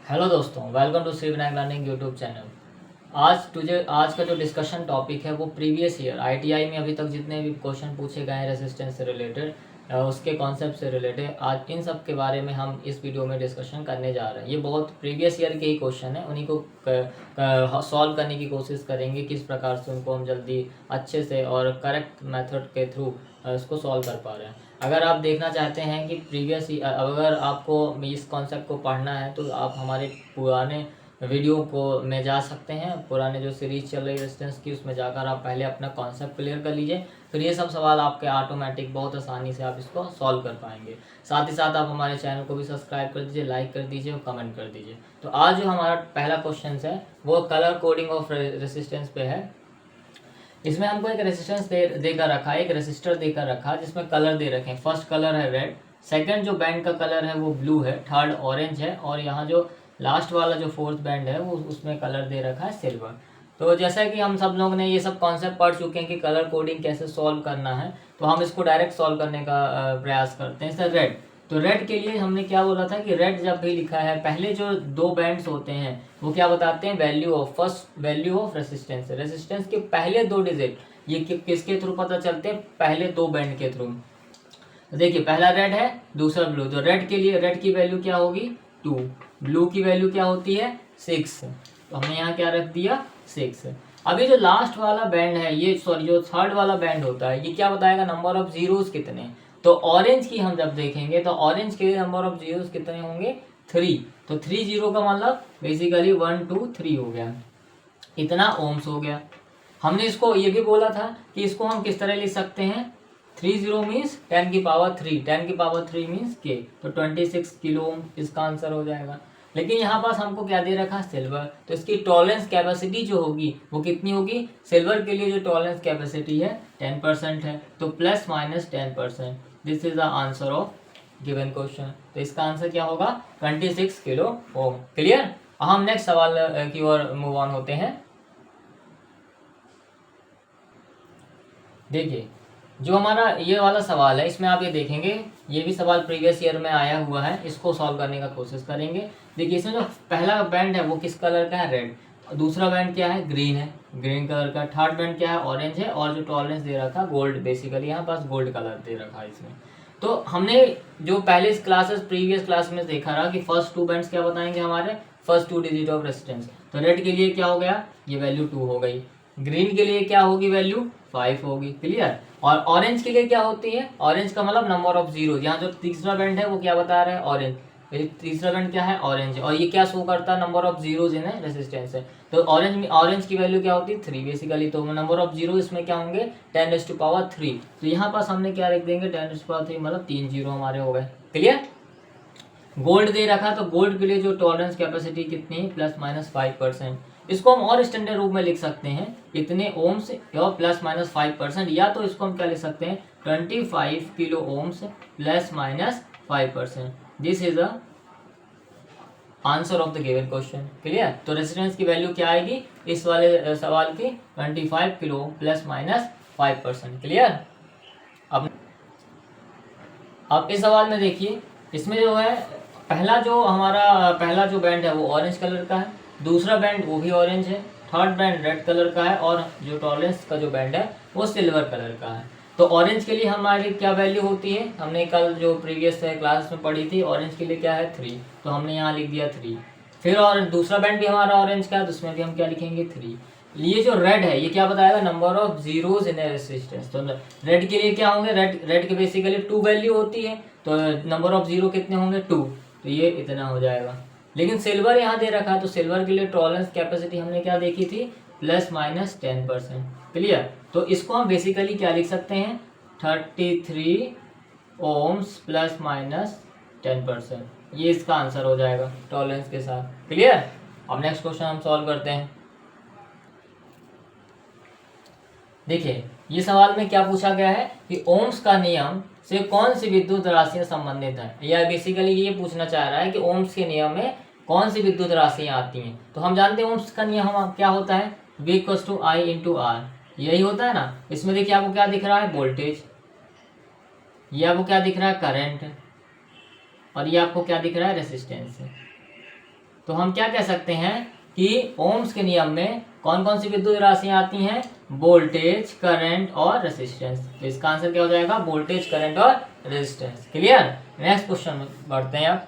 Hello दोस्तों, welcome to Shri Vinayak learning YouTube channel. आज का जो डिस्कशन टॉपिक है वो प्रीवियस ईयर आईटीआई में अभी तक जितने भी क्वेश्चन पूछे गए हैं रेसिस्टेंस से रिलेटेड, उसके कॉन्सेप्ट से रिलेटेड, आज इन सब के बारे में हम इस वीडियो में डिस्कशन करने जा रहे हैं। ये बहुत प्रीवियस ईयर के ही क्वेश्चन है, उन्हीं को सॉल्व करने की कोशिश करेंगे, किस प्रकार से उनको हम जल्दी अच्छे से और करेक्ट मेथड के थ्रू इसको सॉल्व कर पा रहे हैं। अगर आप देखना चाहते हैं कि अगर आपको इस कॉन्सेप्ट को पढ़ना है तो आप हमारे पुराने वीडियो को में जा सकते हैं। पुराने जो सीरीज चल रही है रेजिस्टेंस की, उसमें जाकर आप पहले अपना कॉन्सेप्ट क्लियर कर लीजिए, फिर ये सब सवाल आपके ऑटोमेटिक बहुत आसानी से आप इसको सॉल्व कर पाएंगे। साथ ही साथ आप हमारे चैनल को भी सब्सक्राइब कर दीजिए, लाइक कर दीजिए और कमेंट कर दीजिए। तो आज जो हमारा पहला क्वेश्चन है वो कलर कोडिंग ऑफ रेसिस्टेंस पे है। इसमें हमको एक रेसिस्टेंस देकर रखा है, एक रेसिस्टर देकर रखा है जिसमें कलर दे रखे हैं। फर्स्ट कलर है रेड, सेकंड जो बैंड का कलर है वो ब्लू है, थर्ड ऑरेंज है और यहाँ जो लास्ट वाला जो फोर्थ बैंड है वो उसमें कलर दे रखा है सिल्वर। तो जैसा कि हम सब लोग ने ये सब कॉन्सेप्ट पढ़ चुके हैं कि कलर कोडिंग कैसे सॉल्व करना है, तो हम इसको डायरेक्ट सॉल्व करने का प्रयास करते हैं। जैसे रेड, तो रेड के लिए हमने क्या बोला था कि रेड जब भी लिखा है, पहले जो दो बैंड्स होते हैं वो क्या बताते हैं, वैल्यू ऑफ रेसिस्टेंस। रेसिस्टेंस के पहले दो डिजिट ये किसके थ्रू पता चलते हैं, पहले दो बैंड के थ्रू। देखिए पहला रेड है, दूसरा ब्लू, तो रेड के लिए रेड की वैल्यू क्या होगी 2, ब्लू की वैल्यू क्या होती है 6, तो हमने यहाँ क्या रख दिया 6। अभी जो लास्ट वाला बैंड है ये जो थर्ड वाला बैंड होता है ये क्या बताएगा, नंबर ऑफ जीरोस कितने। तो ऑरेंज की हम जब देखेंगे तो ऑरेंज के लिए नंबर ऑफ जीरोस कितने होंगे 3, तो 3 जीरो का मतलब बेसिकली 1 2 3 हो गया, इतना ओम्स हो गया। हमने इसको ये भी बोला था कि इसको हम किस तरह लिख सकते हैं, 3 जीरो मीन्स 10 की पावर 3, 10 की पावर 3 मीन्स के, तो 26 किलो ओम इसका आंसर हो जाएगा। लेकिन यहाँ पास हमको क्या दे रखा है सिल्वर, तो इसकी टॉलरेंस कैपेसिटी जो होगी वो कितनी होगी, सिल्वर के लिए जो टॉलरेंस कैपेसिटी है 10% है, तो plus minus 10%। This is the answer of given question. तो इसका आंसर क्या होगा 26 किलो ओम। क्लियर। हम नेक्स्ट सवाल की ओर मूव ऑन होते हैं। देखिए जो हमारा ये वाला सवाल है इसमें आप ये देखेंगे, ये भी सवाल प्रीवियस ईयर में आया हुआ है, इसको सॉल्व करने का कोशिश करेंगे। देखिए इसमें जो पहला बैंड है वो किस कलर का है, रेड, दूसरा बैंड क्या है ग्रीन है, ग्रीन कलर का, थर्ड बैंड क्या है ऑरेंज है, और जो टॉलरेंस दे रखा गोल्ड, बेसिकली यहाँ पास गोल्ड कलर दे रखा है इसमें। तो हमने जो पहले प्रीवियस क्लास में देखा रहा कि फर्स्ट टू बैंड्स क्या बताएंगे हमारे, first two digit of resistance. तो रेड के लिए क्या हो गया, ये वैल्यू 2 हो गई, ग्रीन के लिए क्या होगी वैल्यू 5 होगी। क्लियर। और ऑरेंज के लिए क्या होती है, ऑरेंज का मतलब नंबर ऑफ जीरो, यहाँ जो तीसरा बैंड है वो क्या बता रहा है ऑरेंज, तीसरा बैंड क्या है ऑरेंज, और ये क्या शो करता है number of zeros in resistance है। तो ऑरेंज की वैल्यू क्या होती है 3 बेसिकली, तो नंबर ऑफ जीरो इसमें क्या होंगे 10⁻3। तो यहाँ पास हमने क्या लिख देंगे 10⁻3 मतलब 3 जीरो हमारे हो गए। क्लियर। गोल्ड दे रखा, तो गोल्ड के लिए जो टॉलरेंस कैपेसिटी कितनी है प्लस माइनस 5%। इसको हम और स्टैंडर्ड रूप में लिख सकते हैं इतने ओम्स और प्लस माइनस 5%, या तो इसको हम क्या लिख सकते हैं 25 kilo ohms plus minus 5%। This is the answer of the given question. Clear. तो रेजिस्टेंस की वैल्यू क्या आएगी इस वाले सवाल की 25 किलो प्लस माइनस 5%। क्लियर। अब इस सवाल में देखिए, इसमें जो है पहला जो बैंड है वो ऑरेंज कलर का है, दूसरा बैंड वो भी ऑरेंज है, थर्ड बैंड रेड कलर का है, और जो टॉलरेंस का जो बैंड है वो सिल्वर कलर का है। तो ऑरेंज के लिए हमारी क्या वैल्यू होती है, हमने कल जो प्रीवियस क्लास में पढ़ी थी, ऑरेंज के लिए क्या है 3, तो हमने यहाँ लिख दिया 3। फिर और दूसरा बैंड भी हमारा ऑरेंज का है, तो उसमें भी हम क्या लिखेंगे 3। ये जो रेड है ये क्या बताएगा, number of zeros in resistance. तो रेड के लिए क्या होंगे, रेड के बेसिकली 2 वैल्यू होती है, तो नंबर ऑफ जीरो कितने होंगे 2, तो ये इतना हो जाएगा। लेकिन सिल्वर यहाँ दे रखा है, तो सिल्वर के लिए टॉलरेंस कैपेसिटी हमने क्या देखी थी प्लस माइनस 10%। क्लियर। तो इसको हम बेसिकली क्या लिख सकते हैं 33 ओम्स प्लस माइनस 10%, ये इसका आंसर हो जाएगा टॉलरेंस के साथ। क्लियर। अब नेक्स्ट क्वेश्चन हम सॉल्व करते हैं। देखिए ये सवाल में क्या पूछा गया है कि ओम्स का नियम से कौन सी विद्युत राशियां संबंधित है, या बेसिकली ये पूछना चाह रहा है कि ओम्स के नियम में कौन सी विद्युत राशियां आती हैं। तो हम जानते हैं ओम्स का नियम क्या होता है, V = I/R, यही होता है ना। इसमें देखिए आपको क्या दिख रहा है वोल्टेज, ये आपको क्या दिख रहा है करंट, और ये आपको क्या दिख रहा है रेसिस्टेंस। तो हम क्या कह सकते हैं कि ओम्स के नियम में कौन कौन सी विद्युत राशियां आती हैं, वोल्टेज, करंट और रेजिस्टेंस। तो इसका आंसर क्या हो जाएगा, वोल्टेज, करंट और रेजिस्टेंस। क्लियर। नेक्स्ट क्वेश्चन में बढ़ते हैं। अब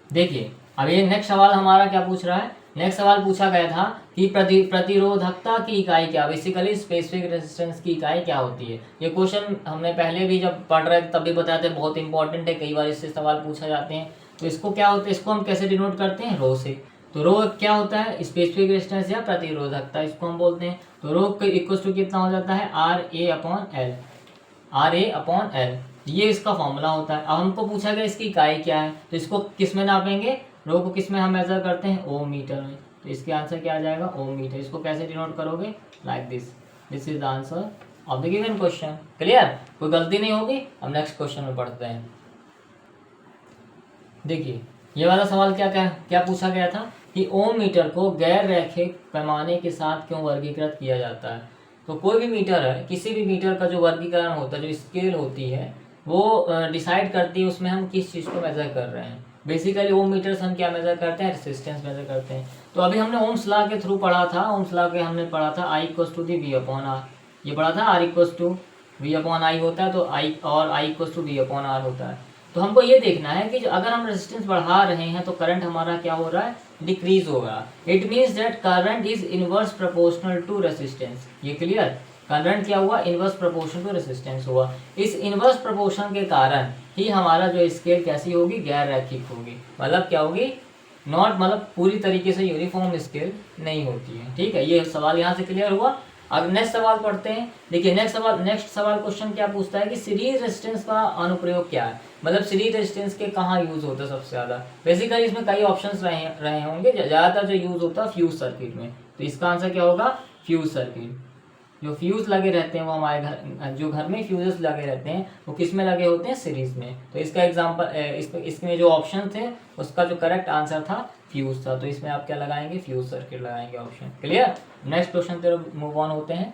देखिए अब ये नेक्स्ट सवाल हमारा क्या पूछ रहा है, नेक्स्ट सवाल पूछा गया था कि प्रतिरोधकता की इकाई क्या, बेसिकली स्पेसिफिक रेजिस्टेंस की इकाई क्या होती है। ये क्वेश्चन हमने पहले भी जब पढ़ रहे थे तब भी बताया था, बहुत इंपॉर्टेंट है, कई बार इससे सवाल पूछा जाते हैं। तो इसको क्या होता है, इसको हम कैसे डिनोट करते हैं, रो से। तो रो क्या होता है, स्पेसिफिक रेजिस्टेंस या प्रतिरोधकता इसको हम बोलते हैं। तो रो इक्वल टू कितना हो जाता है, RA/L, RA/L, ये इसका फॉर्मूला होता है। अब हमको पूछा गया इसकी इकाई क्या है, तो इसको किस में नापेंगे, रो को किस में हम मेजर करते हैं, ओम मीटर में। तो इसके आंसर क्या आ जाएगा, ओम मीटर। इसको कैसे डिनोट करोगे, like this is the answer of the given question. Clear, कोई गलती नहीं होगी। अब नेक्स्ट क्वेश्चन में पढ़ते हैं। देखिए ये वाला सवाल क्या पूछा गया था कि ओम मीटर को गैर रैखिक पैमाने के साथ क्यों वर्गीकृत किया जाता है। तो कोई भी मीटर है, किसी भी मीटर का जो वर्गीकरण होता है, जो स्केल होती है, वो डिसाइड करती है उसमें हम किस चीज़ को मेजर कर रहे हैं। बेसिकली ओम मीटर से हम क्या मेजर करते हैं, रेसिस्टेंस मेजर करते हैं। तो अभी हमने ओम्स लॉ के थ्रू पढ़ा था, ओम्स लॉ के हमने पढ़ा था I=V/R, ये पढ़ा था R=V/I होता है, तो I और I=V/R होता है। तो हमको ये देखना है कि अगर हम रेजिस्टेंस बढ़ा रहे हैं तो करंट हमारा क्या हो रहा है, डिक्रीज होगा। It means that current is inverse proportional to resistance. ये क्लियर, करंट क्या हुआ, इनवर्स प्रोपोर्शन टू रेजिस्टेंस हुआ। इस इनवर्स प्रोपोर्शन के कारण ही हमारा जो स्केल कैसी होगी, गैर रैखिक होगी। मतलब क्या होगी, नॉट, मतलब पूरी तरीके से यूनिफॉर्म स्केल नहीं होती है। ठीक है, ये सवाल यहाँ से क्लियर हुआ। अब नेक्स्ट सवाल पढ़ते हैं। देखिए नेक्स्ट सवाल क्वेश्चन क्या पूछता है कि सीरीज रेजिस्टेंस का अनुप्रयोग क्या है, मतलब सीरीज रेजिस्टेंस के कहाँ यूज होता है सबसे ज्यादा। बेसिकली इसमें कई ऑप्शंस रहे होंगे, ज्यादातर जो यूज होता है फ्यूज सर्किट में। तो इसका आंसर क्या होगा, फ्यूज सर्किट। जो फ्यूज लगे रहते हैं वो हमारे घर में फ्यूजेस लगे रहते हैं, वो किस में लगे होते हैं, सीरीज में। तो इसका एग्जांपल, इसमें जो ऑप्शन थे उसका जो करेक्ट आंसर था फ्यूज था। तो इसमें आप क्या लगाएंगे, फ्यूज सर्किट लगाएंगे ऑप्शन। क्लियर। नेक्स्ट क्वेश्चन पे मूव ऑन होते हैं।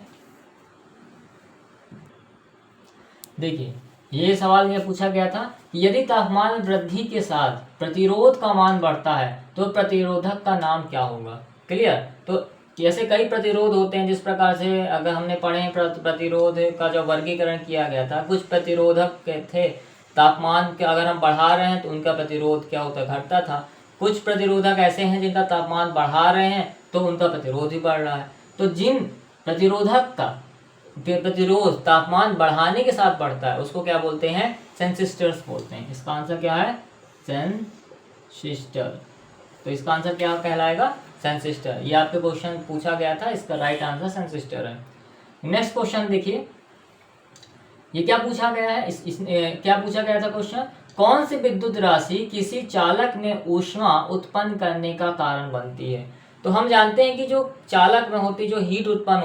देखिए ये सवाल ये पूछा गया था कि यदि तापमान वृद्धि के साथ प्रतिरोध का मान बढ़ता है तो प्रतिरोधक का नाम क्या होगा। क्लियर। तो ऐसे कई प्रतिरोध होते हैं, जिस प्रकार से अगर हमने पढ़े हैं प्रतिरोध का जो वर्गीकरण किया गया था, कुछ प्रतिरोधक थे तापमान के अगर हम बढ़ा रहे हैं तो उनका प्रतिरोध क्या होता, घटता था। कुछ प्रतिरोधक ऐसे हैं जिनका तापमान बढ़ा रहे हैं तो उनका प्रतिरोध ही बढ़ रहा है। तो जिन प्रतिरोधक का प्रतिरोध तापमान बढ़ाने के साथ बढ़ता है उसको क्या बोलते हैं, सेंसिस्टर्स बोलते हैं। इसका आंसर क्या है, सेंसिस्टर। तो इसका आंसर क्या कहलाएगा, सेंसिस्टर। ये आपके क्वेश्चन पूछा गया था, इसका राइट आंसर सेंसिस्टर है। नेक्स्ट क्वेश्चन देखिए, ये क्या पूछा गया है, क्या पूछा गया था क्वेश्चन, कौन सी विद्युत राशि किसी चालक में ऊष्मा उत्पन्न करने का कारण बनती है। तो हम जानते हैं कि जो चालक में होती, जो हीट उत्पन्न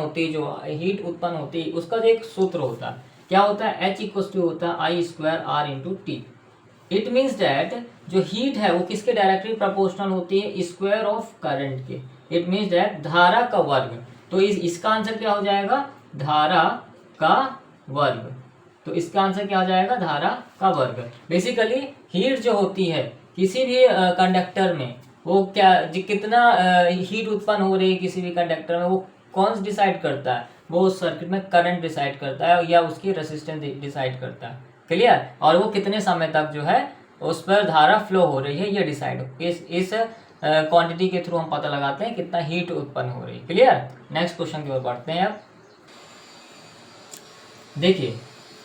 होती, उसका जो एक सूत्र होता है, क्या होता है, H होता है I²R/T। इट मीन्स दैट जो हीट है वो किसके डायरेक्टली प्रोपोर्शनल होती है, स्क्वायर ऑफ करंट के। इट मीन्स दैट धारा का वर्ग। तो इसका आंसर क्या हो जाएगा, धारा का वर्ग। तो इसका आंसर क्या हो जाएगा, धारा का वर्ग। बेसिकली हीट जो होती है किसी भी कंडक्टर में, वो कितना हीट उत्पन्न हो रही है किसी भी कंडक्टर में, वो कौन डिसाइड करता है, वो उस सर्किट में करंट डिसाइड करता है या उसकी रेजिस्टेंस डिसाइड करता है। क्लियर। और वो कितने समय तक जो है उस पर धारा फ्लो हो रही है, ये डिसाइड इस क्वांटिटी के थ्रू हम पता लगाते हैं कितना हीट उत्पन्न हो रही है। क्लियर। नेक्स्ट क्वेश्चन की ओर बढ़ते हैं। अब देखिए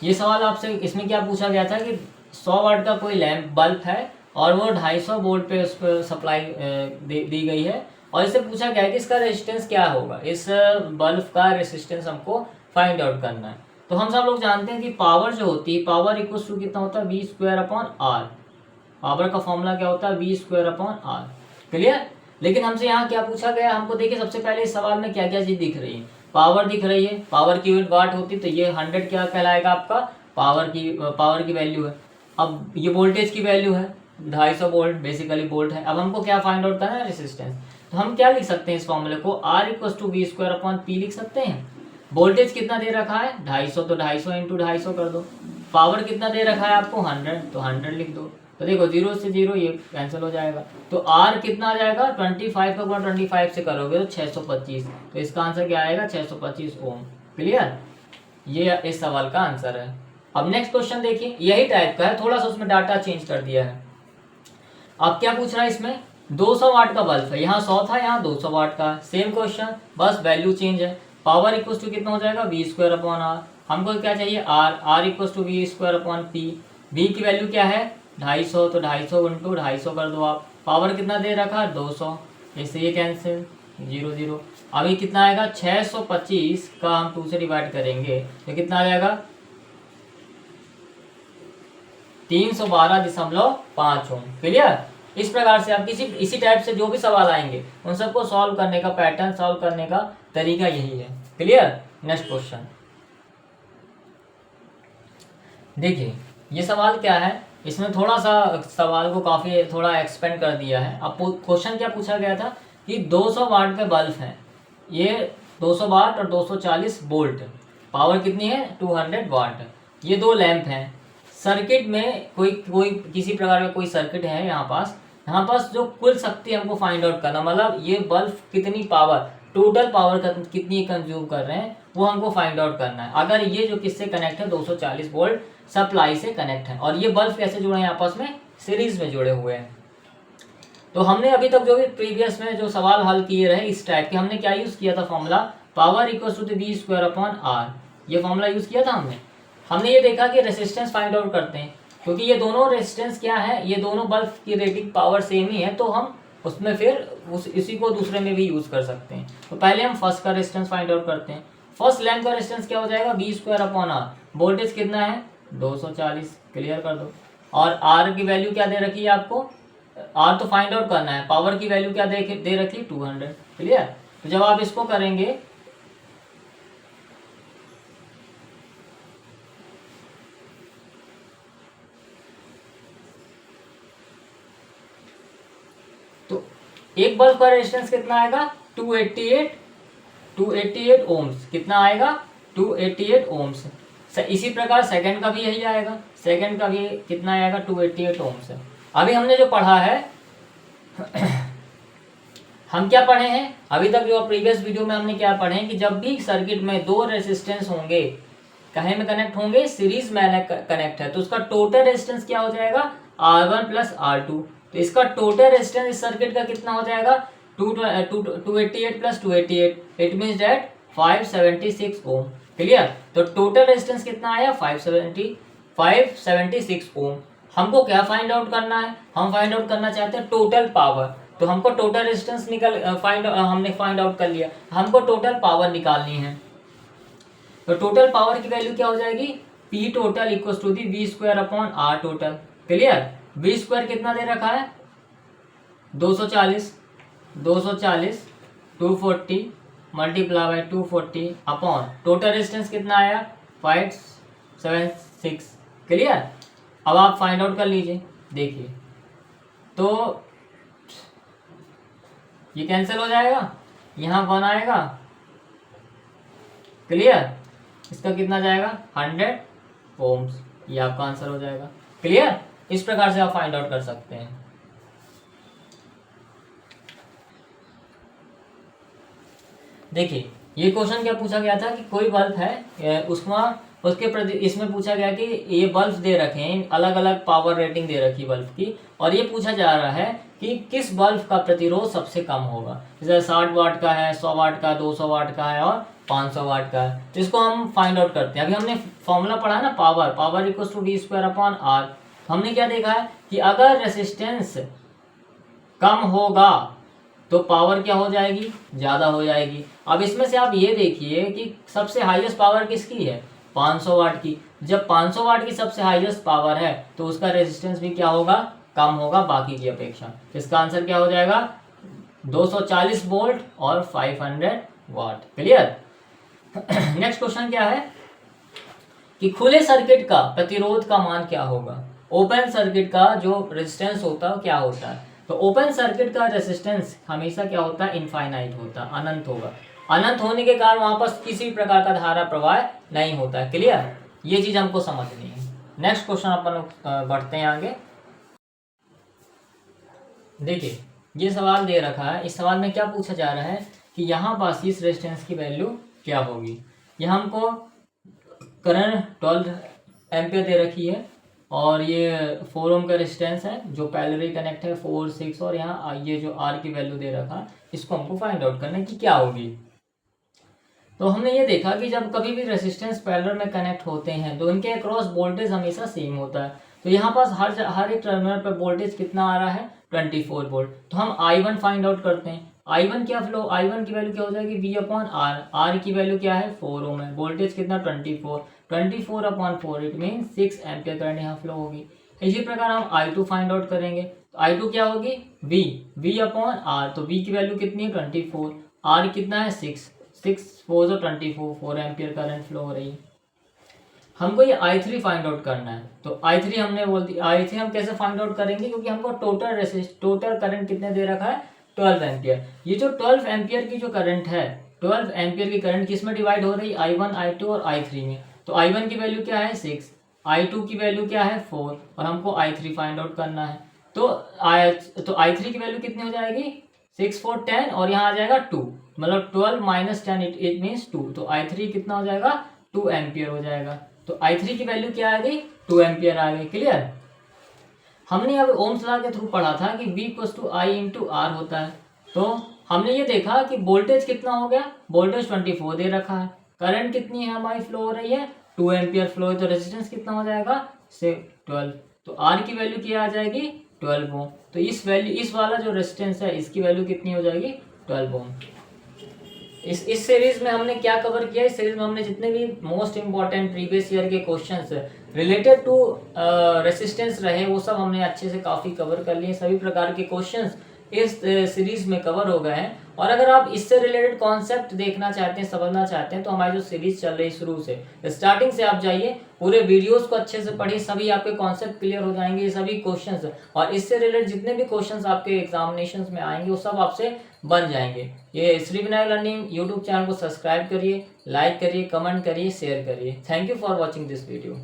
ये सवाल आपसे, इसमें क्या पूछा गया था कि 100 वाट का कोई लैंप बल्ब है और वो 250 वोल्ट पे उस पर सप्लाई दी गई है, और इससे पूछा गया है कि इसका रेजिस्टेंस क्या होगा, इस बल्ब का रेजिस्टेंस हमको फाइंड आउट करना है। तो हम सब लोग जानते हैं कि पावर जो होती है, पावर इक्वल टू कितना होता है, V²/R। पावर का फॉर्मूला क्या होता है, V²/R। क्लियर। लेकिन हमसे यहाँ क्या पूछा गया, हमको देखिए सबसे पहले इस सवाल में क्या क्या चीज दिख रही है, पावर दिख रही है, पावर की यूनिट वाट होती, तो ये 100 क्या कहलाएगा, आपका पावर की वैल्यू है। अब ये वोल्टेज की वैल्यू है 250 वोल्ट, बेसिकली वोल्ट है। अब हमको क्या फाइंड आउट करना है, रेजिस्टेंस। तो हम क्या लिख सकते हैं इस फॉर्मूले को, R=V²/P लिख सकते हैं। वोल्टेज कितना दे रखा है, 250, तो 250 × 250 कर दो। पावर कितना दे रखा है आपको, 100, तो 100 लिख दो। तो देखो 0 से 0 ये कैंसिल हो जाएगा। तो R कितना आ जाएगा, 25 का गुणा 25 से करोगे तो 625। तो इसका आंसर क्या आएगा, 625 ओम। क्लियर, ये इस सवाल का आंसर है। अब नेक्स्ट क्वेश्चन देखिए, यही टाइप का है, थोड़ा सा उसमें डाटा चेंज कर दिया है। अब क्या पूछ रहा है इसमें, 200 वाट का बल्ब है, यहाँ 100 था, यहाँ 200 वाट का, सेम क्वेश्चन, बस वैल्यू चेंज है। पावर इक्वल टू कितना हो जाएगा, V² अपॉन R। हमको क्या चाहिए, R equal to V² upon P। V की वैल्यू क्या है 250, तो 250 इंटू 250 कर दो आप। पावर कितना दे रखा है 200, इससे ये कैंसिल, 0 0। अभी कितना आएगा, 625 का हम 2 से डिवाइड करेंगे तो कितना आ जाएगा, 312.5 ओम। क्लियर, इस प्रकार से आप इसी टाइप से जो भी सवाल आएंगे उन सबको सॉल्व करने का पैटर्न, सॉल्व करने का तरीका यही है। क्लियर, नेक्स्ट क्वेश्चन देखिए, ये सवाल क्या है, इसमें थोड़ा सा सवाल को काफी थोड़ा एक्सपेंड कर दिया है। अब क्वेश्चन क्या पूछा गया था कि 200 वाट के बल्ब हैं, ये 200 वाट और 240 वोल्ट, पावर कितनी है 200 वाट, ये दो लैंप हैं। सर्किट में कोई किसी प्रकार का कोई सर्किट है यहाँ पास जो कुल शक्ति हमको फाइंड आउट करना, मतलब ये बल्ब कितनी पावर, टोटल पावर कितनी कंज्यूम कर रहे हैं वो हमको फाइंड आउट करना है। अगर ये जो किससे कनेक्ट है 240 वोल्ट सप्लाई से कनेक्ट है, और ये बल्ब कैसे जुड़े हैं आपस में, सीरीज में जुड़े हुए हैं। तो हमने अभी तक जो भी प्रीवियस में जो सवाल हल किए रहे इस टाइप के, हमने क्या यूज किया था formula, power equal to V² upon R, ये फॉर्मूला यूज किया था हमने ये देखा कि रेसिस्टेंस फाइंड आउट करते हैं, क्योंकि ये दोनों रेसिस्टेंस क्या है, ये दोनों बल्ब की रेटिंग पावर सेम ही है, तो हम उसमें फिर इसी को दूसरे में भी यूज कर सकते हैं। तो पहले हम फर्स्ट का रेजिस्टेंस फाइंड आउट करते हैं। फर्स्ट लैंप का रेजिस्टेंस क्या हो जाएगा, V² अपॉन R, वोल्टेज कितना है 240, क्लियर कर दो। और R की वैल्यू क्या दे रखी है आपको, R तो फाइंड आउट करना है, पावर की वैल्यू क्या दे रखी 200, क्लियर। तो जब आप इसको करेंगे तो एक बल्ब का रेजिस्टेंस कितना आएगा 288 ओम्स, कितना आएगा 288 ओम्स। इसी प्रकार सेकंड का भी यही आएगा, सेकंड का भी कितना आएगा 288 ओम्स। अभी हमने जो पढ़ा है हम क्या पढ़े हैं अभी तक, जो प्रीवियस वीडियो में हमने क्या पढ़े हैं कि जब भी सर्किट में दो रेजिस्टेंस होंगे, कहे में कनेक्ट होंगे, सीरीज में कनेक्ट है, तो उसका टोटल रेजिस्टेंस क्या हो जाएगा R1 प्लस R2। तो इसका टोटल रेजिस्टेंस इस सर्किट का कितना हो जाएगा 288 plus 288, it means that 576 ohm. Clear, तो टोटल रेजिस्टेंस कितना आया 576 ओम। हमको क्या फाइंड आउट करना है, हम फाइंड आउट करना चाहते हैं टोटल पावर, तो हमको टोटल रेजिस्टेंस हमने फाइंड आउट कर लिया, हमको टोटल पावर निकालनी है। तो टोटल पावर की वैल्यू क्या हो जाएगी, P total equal to V² upon R total. Clear, V² कितना दे रखा है 240 240 multiply by 240 upon total resistance कितना आया 576। क्लियर, अब आप फाइंड आउट कर लीजिए, देखिए तो ये कैंसिल हो जाएगा, यहाँ 1 आएगा। क्लियर, इसका कितना जाएगा 100 ओम्स, ये आपका आंसर हो जाएगा। क्लियर, इस प्रकार से आप फाइंड आउट कर सकते हैं। देखिए ये क्वेश्चन क्या पूछा गया था कि कोई बल्ब है उसके प्रति, इसमें पूछा गया कि ये बल्ब दे रखे हैं, अलग अलग पावर रेटिंग दे रखी बल्ब की, और ये पूछा जा रहा है कि किस बल्ब का प्रतिरोध सबसे कम होगा। जैसे 60 वाट का है, 100 वाट का, 200 वाट का है और 500 वाट का है। तो इसको हम फाइंड आउट करते हैं। अभी हमने फॉर्मूला पढ़ा ना, power equal to V² upon R। हमने क्या देखा है कि अगर रेसिस्टेंस कम होगा तो पावर क्या हो जाएगी, ज्यादा हो जाएगी। अब इसमें से आप ये देखिए कि सबसे हाईएस्ट पावर किसकी है 500 वाट की। जब 500 वाट की सबसे हाईएस्ट पावर है तो उसका रेजिस्टेंस भी क्या होगा, कम होगा बाकी की अपेक्षा। इसका आंसर क्या हो जाएगा 240 वोल्ट और 500 वाट। क्लियर, नेक्स्ट क्वेश्चन क्या है कि खुले सर्किट का प्रतिरोध का मान क्या होगा। ओपन सर्किट का जो रेजिस्टेंस होता है क्या होता है, तो ओपन सर्किट का रेजिस्टेंस हमेशा क्या होता है इनफाइनाइट होता है, अनंत होगा। अनंत होने के कारण वहां पर किसी प्रकार का धारा प्रवाह नहीं होता है। क्लियर, ये चीज हमको समझनी है। नेक्स्ट क्वेश्चन अपन बढ़ते हैं आगे। देखिए ये सवाल दे रखा है, इस सवाल में क्या पूछा जा रहा है कि यहाँ पास इस रेजिस्टेंस की वैल्यू क्या होगी। यहाँ हमको करंट 12 एम्पियर दे रखी है और ये 4 ओम का रेजिस्टेंस है जो पैरेलली कनेक्ट है 4, 6 और यहाँ ये जो आर की वैल्यू दे रखा है इसको हमको फाइंड आउट करना है कि क्या होगी। तो हमने ये देखा कि जब कभी भी रेजिस्टेंस पैरेलल में कनेक्ट होते हैं तो इनके अक्रॉस वोल्टेज हमेशा सेम होता है। तो यहाँ पास हर एक टर्मिनल पर वोल्टेज कितना आ रहा है 24 वोल्ट। तो हम I1 फाइंड आउट करते हैं। I1 क्या फ्लो, I1 की वैल्यू क्या हो जाएगी V अपॉन आर। आर की वैल्यू क्या है 4 ओम है, वोल्टेज कितना 24 upon 4 it mean 6 ampere current यहाँ फ्लो होगी। इसी प्रकार हम I2 फाइंड आउट करेंगे। तो I2 क्या होगी V अपॉन आर। तो V की वैल्यू कितनी है 24, आर कितना है 6 4 24 4 एम्पियर करंट फ्लो हो रही है। हमको ये I3 फाइंड आउट करना है। तो I3 हमने बोल दी, I3 हम कैसे फाइंड आउट करेंगे क्योंकि हमको टोटल करंट कितने दे रखा है 12 एम्पियर। ये जो 12 एम्पियर की जो करंट है 12 एम्पियर की करंट किस में डिवाइड हो रही है I1 I2 और I3 में। तो I1 की वैल्यू क्या है 6, I2 की वैल्यू क्या है 4 और हमको I3 फाइंड आउट करना है। तो I3 की वैल्यू कितनी हो जाएगी 6 4 10 और यहाँ आ जाएगा 2, मतलब 12 माइनस 10 इट मीन्स 2। तो I3 कितना हो जाएगा 2 एम्पियर हो जाएगा। तो I3 की वैल्यू क्या आ गई 2 एम्पियर आ गई। क्लियर। हमने अब ओम्स लॉ के थ्रू पढ़ा था कि V equals to I into R होता है। तो हमने ये देखा कि वोल्टेज कितना हो गया, वोल्टेज 24 दे रखा है, करंट कितनी है हमारी फ्लो हो रही है 2 एम्पियर फ्लो है। तो रेजिस्टेंस कितना हो जाएगा से 12। तो R की वैल्यू क्या आ जाएगी 12 ओम। तो इस वाला जो रेजिस्टेंस है इसकी वैल्यू कितनी हो जाएगी 12 ओम। इस सीरीज में हमने क्या कवर किया, इस सीरीज में हमने जितने भी मोस्ट इंपॉर्टेंट प्रीवियस ईयर के क्वेश्चंस रिलेटेड टू रेसिस्टेंस रहे वो सब हमने अच्छे से काफ़ी कवर कर लिए। सभी प्रकार के क्वेश्चंस इस सीरीज में कवर हो गए हैं। और अगर आप इससे रिलेटेड कॉन्सेप्ट देखना चाहते हैं, समझना चाहते हैं, तो हमारी जो सीरीज चल रही है शुरू से स्टार्टिंग से आप जाइए, पूरे वीडियोस को अच्छे से पढ़िए, सभी आपके कॉन्सेप्ट क्लियर हो जाएंगे। ये सभी क्वेश्चंस और इससे रिलेटेड जितने भी क्वेश्चंस आपके एग्जामिनेशन में आएंगे वो सब आपसे बन जाएंगे। ये Shri Vinayak learning YouTube channel को सब्सक्राइब करिए, लाइक करिए, कमेंट करिए, शेयर करिए। Thank you for watching this video.